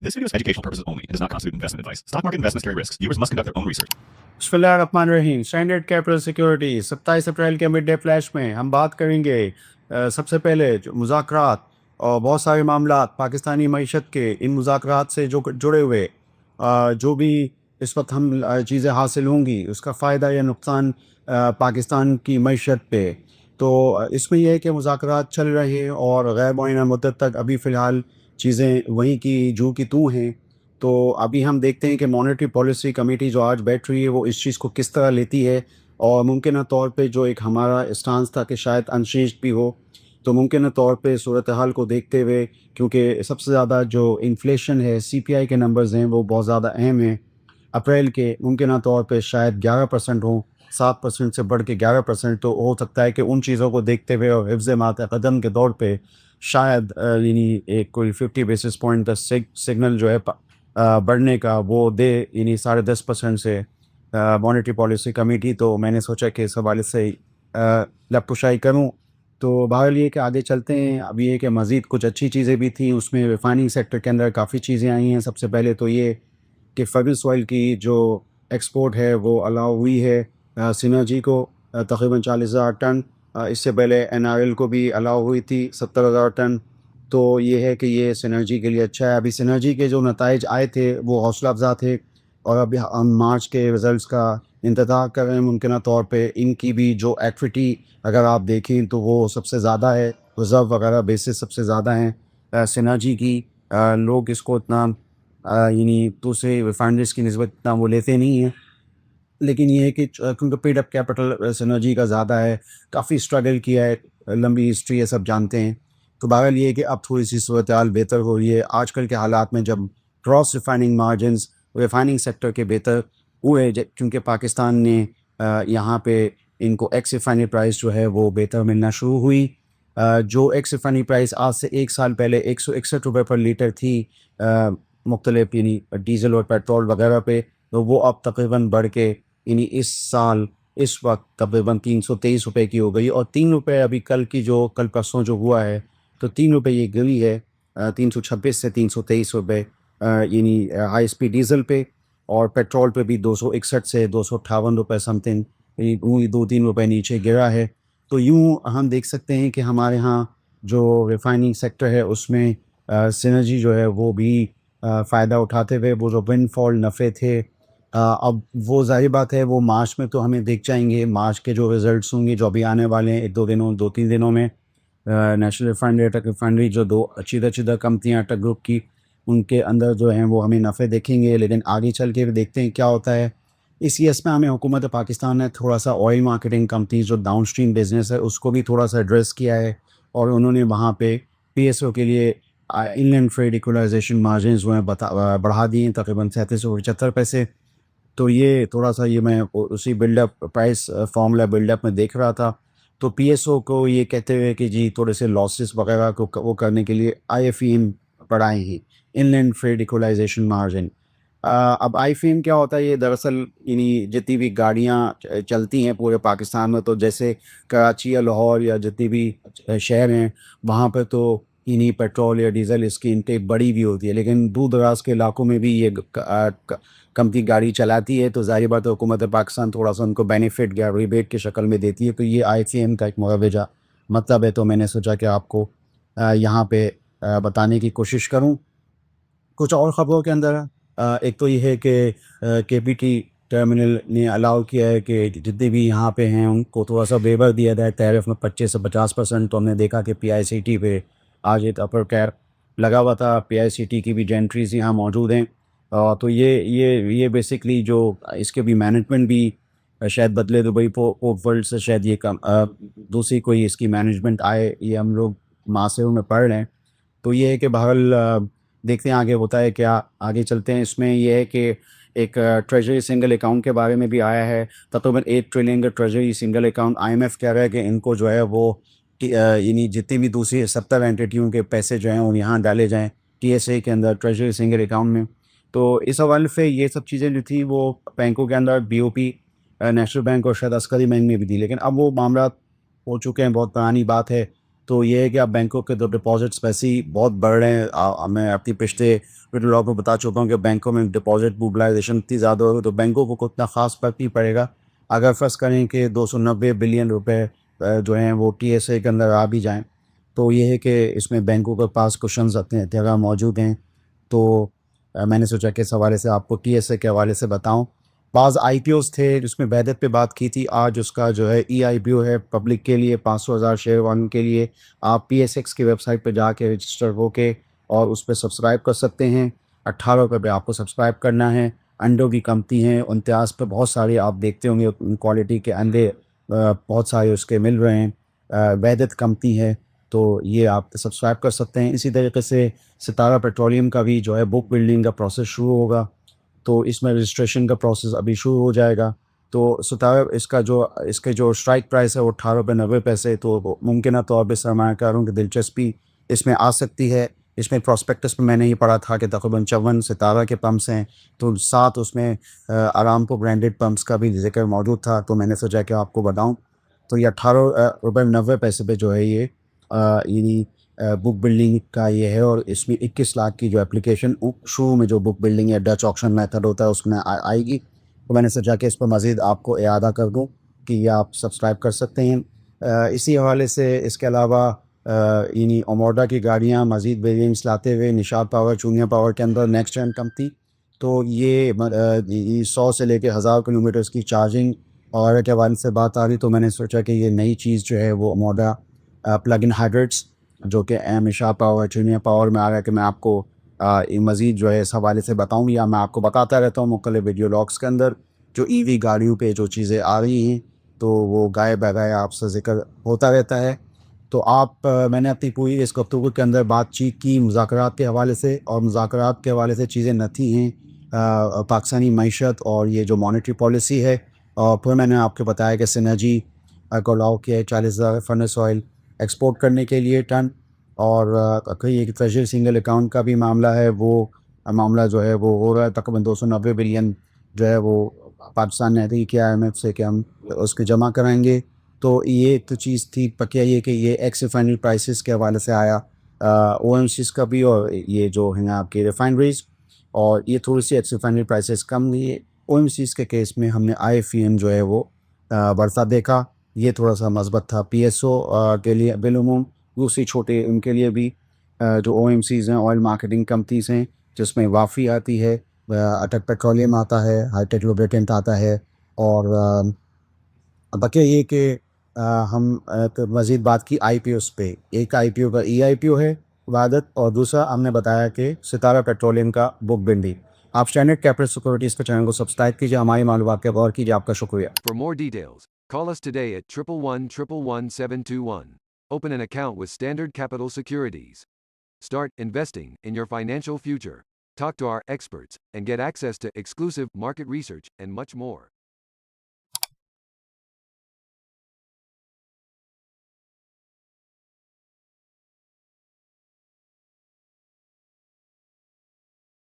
This video is for educational purposes only. It does not constitute investment advice. Stock market investments carry risks. Viewers must conduct their own research. बिस्मिल्लाहिर्रहमानिर्रहीम। Standard capital security 27 अप्रैल के mid day flash में हम बात करेंगे सबसे पहले जो मुज़ाकरात और बहुत सारे मामलात पाकिस्तानी मईशत के, इन मुज़ाकरात से जो जुड़े हुए जो भी इस वक्त हम चीज़ें हासिल होंगी उसका फ़ायदा या नुकसान पाकिस्तान की मईशत पे। तो इसमें यह है कि मुज़ाकरात चल रहे हैं और गैर मुअय्यना मुद्दत तक अभी फ़िलहाल चीज़ें वहीं की जूं की तूं हैं। तो अभी हम देखते हैं कि मॉनेटरी पॉलिसी कमेटी जो आज बैठ रही है वो इस चीज़ को किस तरह लेती है, और मुमकिन तौर पे जो एक हमारा स्टांस था कि शायद अनचेंज्ड भी हो, तो मुमकिन तौर पे सूरत हाल को देखते हुए, क्योंकि सबसे ज़्यादा जो इन्फ्लेशन है, CPI के नंबर्स हैं वो बहुत ज़्यादा अहम हैं अप्रैल के, मुमकिन तौर पे शायद 11% हो, 7% से बढ़ के 11%। तो हो सकता है कि उन चीज़ों को देखते हुए और हिफ्ज़ मात कदम के दौर पे शायद यानी एक कोई 50 बेसिस पॉइंट का सिग्नल जो है बढ़ने का वो दे, यानी 10.5% से मॉनेटरी पॉलिसी कमेटी। तो मैंने सोचा कि इस हवाले से लपुशाई करूं। तो बहरहाल ये कि आगे चलते हैं। अब ये कि मज़ीद कुछ अच्छी चीज़ें भी थी उसमें, रिफाइनिंग सेक्टर के अंदर काफ़ी चीज़ें आई हैं। सबसे पहले तो ये कि फर्गस ऑयल की जो एक्सपोर्ट है वो अलाउ हुई है सिनर्जी को तकरीबन 40,000 टन। इससे पहले NRL को भी अलाउ हुई थी 70,000 टन। तो ये है कि ये सिनर्जी के लिए अच्छा है। अभी सिनर्जी के जो नताइज आए थे वो हौसला अफजा थे, और अभी हम मार्च के रिज़ल्ट्स का इंतज़ार कर रहे हैं। मुमकिन तौर पे इनकी भी जो एक्टिविटी अगर आप देखें तो वो सबसे ज़्यादा है, रिज़र्व वगैरह बेसिस सबसे ज़्यादा हैं सिनर्जी की। लोग इसको इतना यानी दूसरे रिफाइनरीज की निस्बत इतना वो लेते नहीं हैं, लेकिन ये है कि क्योंकि पेड अप कैपिटल सिनर्जी का ज़्यादा है, काफ़ी स्ट्रगल किया है, लंबी हिस्ट्री है, सब जानते हैं। तो बहरहाल ये है कि अब थोड़ी सी सूरत हाल बेहतर हो रही है आजकल के हालात में, जब cross refining margins refining sector के बेहतर हुए, क्योंकि पाकिस्तान ने यहाँ पे इनको एक्स रिफाइनरी प्राइस जो है वो बेहतर मिलना शुरू हुई। जो एक्स रिफाइनरी प्राइस आज से 1 साल पहले 161 रुपये पर लीटर थी मुख्तलिफ यानी डीज़ल और पेट्रोल वगैरह पे, तो वो अब तकरीबन बढ़ के यानी इस साल इस वक्त तकरीबन 323 रुपये की हो गई। और 3 रुपये अभी कल परसों जो हुआ है, तो 3 रुपये ये गिरी है 326 से 323 रुपये यानी हाई स्पीड डीज़ल पे, और पेट्रोल पे भी 261 से 258 रुपये समथिंग, यानी 2-3 रुपये नीचे गिरा है। तो यूँ हम देख सकते हैं कि हमारे यहाँ जो रिफाइनिंग सेक्टर है उसमें सिनर्जी जो है वो भी फ़ायदा उठाते हुए वो जो विंडफॉल नफ़े थे, अब वो ज़ाहिर बात है वो मार्च में तो हमें दिख जाएंगे। मार्च के जो रिज़ल्ट्स होंगे जो अभी आने वाले हैं 2-3 दिनों में, नेशनल रिफाइनरी अटक रिफाइनरी जो 2 अच्छी कंपनियाँ अटक ग्रुप की, उनके अंदर जो हैं वो हमें नफ़े देखेंगे। लेकिन आगे चल के भी देखते हैं क्या होता है। इस ईएस में हमें हुकूमत पाकिस्तान ने थोड़ा सा ऑयल मार्केटिंग कंपनी जो डाउन स्ट्रीम बिज़नेस है उसको भी थोड़ा सा एड्रेस किया है, और उन्होंने वहाँ पे PSO के लिए इनलैंड ट्रेड इक्वलाइजेशन मार्जिन जो हैं बढ़ा दिए हैं तकरीबन 3775 पैसे। तो ये थोड़ा सा ये मैं उसी बिल्डअप प्राइस फार्मूला बिल्डअप में देख रहा था। तो PSO को ये कहते हुए कि जी थोड़े से लॉसेस वगैरह को वो करने के लिए IFEM बढ़ाए हैं, इनलैंड ट्रेड इक्वलाइजेशन मार्जिन। अब IFEM क्या होता है, ये दरअसल यानी जितनी भी गाड़ियाँ चलती हैं पूरे पाकिस्तान में, तो जैसे कराची या लाहौर या जितनी भी शहर हैं वहाँ पर तो यानी पेट्रोल या डीज़ल इसकी इनटेक बड़ी भी होती है, लेकिन दूर दराज के इलाकों में भी ये कंपनी गाड़ी चलाती है। तो ज़ाहिर बात है हुकूमत पाकिस्तान थोड़ा सा उनको बेनिफिट या रिबेट की शक्ल में देती है। तो ये IFEM का एक मुआवजा मतलब है। तो मैंने सोचा कि आपको यहाँ पे बताने की कोशिश करूँ। कुछ और ख़बरों के अंदर एक तो ये है कि KPT टर्मिनल ने अलाउ किया है कि जितने भी यहाँ पे हैं उनको थोड़ा सा वेवर दिया जाए टैरिफ में 25 से 50%। तो हमने देखा कि PICT पे आज एक अपर कैप लगा हुआ था, PICT की भी जेंट्रीज यहाँ मौजूद हैं। तो ये बेसिकली जो इसके भी मैनेजमेंट भी शायद बदले दुबई पोर्ट वर्ल्ड से शायद ये दूसरी कोई इसकी मैनेजमेंट आए, ये हम लोग मासियों में पढ़ रहे हैं। तो ये है कि बहरहाल देखते हैं आगे होता है क्या। आगे चलते हैं। इसमें यह है कि एक ट्रेजरी सिंगल अकाउंट के बारे में भी आया है, तकरीबन 8 ट्रिलियन का ट्रेजरी सिंगल अकाउंट। IMF कह रहा है कि इनको जो है वो यानी जितनी भी दूसरी 70 एंटिटियों के पैसे जो हैं वो यहाँ डाले जाएँ TSA के अंदर, ट्रेजरी सिंगल अकाउंट में। तो इस हवाले से ये सब चीज़ें जो थी वो बैंकों के अंदर BOP नेशनल बैंक और शायद अस्करी बैंक में भी थी, लेकिन अब वो मामला हो चुके हैं, बहुत पुरानी बात है। तो ये है कि आप बैंकों के तो डिपॉजिट्स वैसे ही बहुत बढ़ रहे हैं। मैं अपनी पिछले वीडियो लॉग में बता चुका हूँ कि बैंकों में डिपॉजिट मोबिलाइजेशन इतनी ज़्यादा होगी तो बैंकों को उतना ख़ास फर्क नहीं पड़ेगा। अगर फ़र्ज़ करें कि 290 बिलियन रुपए जो हैं वो TSA के अंदर आ भी जाएँ, तो ये है कि इसमें बैंकों के पास कुशन्स अपने जगह मौजूद हैं। तो मैंने सोचा कि इस हवाले से आपको TSA के हवाले से बताऊँ। बाज़ IPOs थे जिसमें वहदत पे बात की थी, आज उसका जो है EIPO है पब्लिक के लिए 500,000 शेयर वालों के लिए। आप PSX की वेबसाइट पे जाके रजिस्टर होके और उस पे सब्सक्राइब कर सकते हैं। 18 रुपये पे आपको सब्सक्राइब करना है। अंडों की कंपनी है, इम्तियाज़ पे बहुत सारे आप देखते होंगे क्वालिटी के अंडे बहुत सारे उसके मिल रहे हैं। वहदत कंपनी है, तो ये आप सब्सक्राइब कर सकते हैं। इसी तरीके से सितारा पेट्रोलियम का भी जो है बुक बिल्डिंग का प्रोसेस शुरू होगा, तो इसमें रजिस्ट्रेशन का प्रोसेस अभी शुरू हो जाएगा। तो सितारा इसके जो स्ट्राइक प्राइस है वो 18.90 रुपये, तो मुमकिन तौर पे सरमायाकारों की दिलचस्पी इसमें आ सकती है। इसमें प्रॉस्पेक्टस में मैंने ये पढ़ा था कि तकरीबन 54 सितारा के पंप्स हैं, तो साथ उसमें अरामको ब्रांडेड पंप्स का भी ज़िक्र मौजूद था, तो मैंने सोचा कि आपको बताऊँ। तो ये 18.90 रुपये पे जो है ये यानी बुक बिल्डिंग का ये है, और इसमें 21 लाख की जो एप्लीकेशन शुरू में जो बुक बिल्डिंग या डच ऑक्शन मेथड होता है उसमें आएगी। तो मैंने सोचा कि इस पर मज़ीद आपको इआदा कर दूँ कि ये आप सब्सक्राइब कर सकते हैं। इसी हवाले से इसके अलावा यानी ओमोडा की गाड़ियाँ मज़ीद वेरिएंट्स लाते हुए निशात पावर, जूनियर पावर के अंदर नेक्स्ट जेन कंपनी, तो ये 100 से लेके 1000 किलोमीटर्स की चार्जिंग और के हवाले से बात आ रही, तो मैंने सोचा कि ये नई चीज़ जो है वो ओमोडा प्लग इन हाइब्रिड्स जो कि निशात पावर, जूनियर पावर में आ रहा है, कि मैं आपको मज़ीद जो है इस हवाले से बताऊँ, या मैं आपको बताता रहता हूँ मुख्तलिफ वीडियो लॉग्स के अंदर जो EV गाड़ियों पे जो चीज़ें आ रही हैं, तो वो गाए बगाए आपसे ज़िक्र होता रहता है। तो मैंने अपनी पूरी इस गुफ्तगू के अंदर बातचीत की मुज़ाकरात के हवाले से, और मुज़ाकरात के हवाले से चीज़ें न थी हैं पाकिस्तानी मईशत और ये जो मॉनेटरी पॉलिसी है, और फिर मैंने आपको बताया कि सिनर्जी को अलाउ किया है 40,000 फर्नेस ऑयल एक्सपोर्ट करने के लिए टन, और कई एक ट्रेजरी सिंगल अकाउंट का भी मामला है, वो मामला जो है वो हो रहा है तकरीबन 290 बिलियन जो है वो पाकिस्तान ने एग्री किया IMF से कि हम उसके जमा कराएंगे। तो ये तो चीज़ थी। बकिया ये कि ये एक्स रिफाइनरी प्राइसेस के हवाले से आया, OMCs का भी, और ये जो हैं आपके रिफाइनरीज, और ये थोड़ी सी एक्स रिफाइनरी प्राइसेस कम हुई। OMCs के केस में हमने IFEM जो है वो बढ़ता देखा, ये थोड़ा सा मस्बत था। PSO के लिए बिलुमूम दूसरी छोटे उनके लिए भी जो OMCs हैं, ऑयल मार्केटिंग कंपनीज हैं, जिसमें वाफ़ी आती है, अटक पेट्रोलियम आता है, हाईटेक लुब्रिकेंट आता है, और बकिया ये कि हम तो मज़ीद बात की IPOs पे। एक IPO का EIPO है वादत, और दूसरा हमने बताया कि सितारा पेट्रोलियम का बुक बिल्डिंग। आप स्टैंडर्ड कैपिटल सिक्योरिटीज़ के चैनल को सब्सक्राइब कीजिए, हमारी मालूमात के गौर कीजिए। आपका शुक्रिया। For more details, call us today at 111-111-721. Open an account with Standard Capital Securities. Start investing in your financial future. Talk to our experts and get access to exclusive market research and much more.